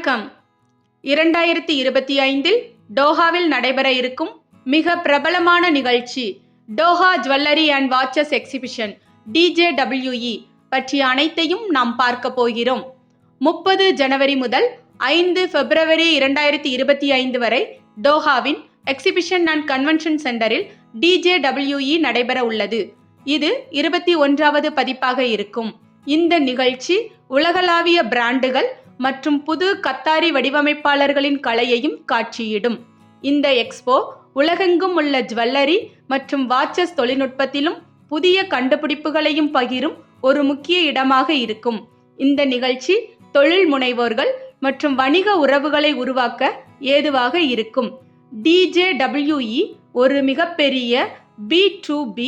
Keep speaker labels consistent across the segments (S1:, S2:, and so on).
S1: வணக்கம். 2025 டோஹாவில் நடைபெற இருக்கும் மிக பிரபலமான நிகழ்ச்சி Doha jewellery and watches exhibition DJWE பற்றிய அனைத்தையும் நாம் பார்க்க போகிறோம். 30 ஜனவரி முதல் 5 பிப்ரவரி 2025 வரை டோஹாவின் எக்ஸிபிஷன் அண்ட் கன்வென்ஷன் சென்டரில் DJWE நடைபெற உள்ளது. இது 21வது பதிப்பாக இருக்கும். இந்த நிகழ்ச்சி உலகளாவிய பிராண்டுகள் மற்றும் புது கத்தாரி வடிவமைப்பாளர்களின் கலையையும் காட்சியிடும். இந்த எக்ஸ்போ உலகெங்கும் உள்ள ஜுவல்லரி மற்றும் வாட்சஸ் தொழில்நுட்பத்திலும் புதிய கண்டுபிடிப்புகளையும் பகிரும் ஒரு முக்கிய இடமாக இருக்கும். இந்த நிகழ்ச்சி தொழில் முனைவோர்கள் மற்றும் வணிக உறவுகளை உருவாக்க ஏதுவாக இருக்கும். DJWE ஒரு மிகப்பெரிய B2B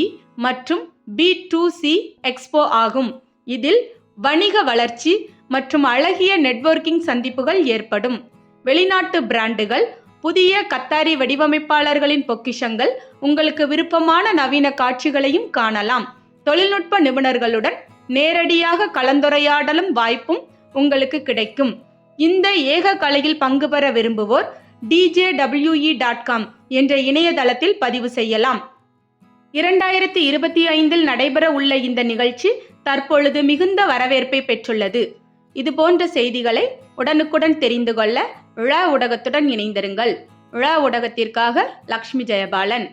S1: மற்றும் B2C எக்ஸ்போ ஆகும். இதில் வணிக வளர்ச்சி மற்றும் அழகிய நெட்வொர்க்கிங் சந்திப்புகள் ஏற்படும். வெளிநாட்டு பிராண்டுகள், புதிய கத்தாரி வடிவமைப்பாளர்களின் பொக்கிஷங்கள், உங்களுக்கு விருப்பமான நவீன காட்சிகளையும் காணலாம். தொழில்நுட்ப நிபுணர்களுடன் நேரடியாக கலந்துரையாடலும் வாய்ப்பும் உங்களுக்கு கிடைக்கும். இந்த ஏக கலையில் பங்கு பெற விரும்புவோர் djwe.com என்ற இணையதளத்தில் பதிவு செய்யலாம். 2025 நடைபெற உள்ள இந்த நிகழ்ச்சி தற்பொழுது மிகுந்த வரவேற்பை பெற்றுள்ளது. இது போன்ற செய்திகளை உடனுக்குடன் தெரிந்து கொள்ள ழ ஊடகத்துடன் இணைந்திருங்கள். ழ ஊடகத்திற்காக லக்ஷ்மி ஜெயபாலன்.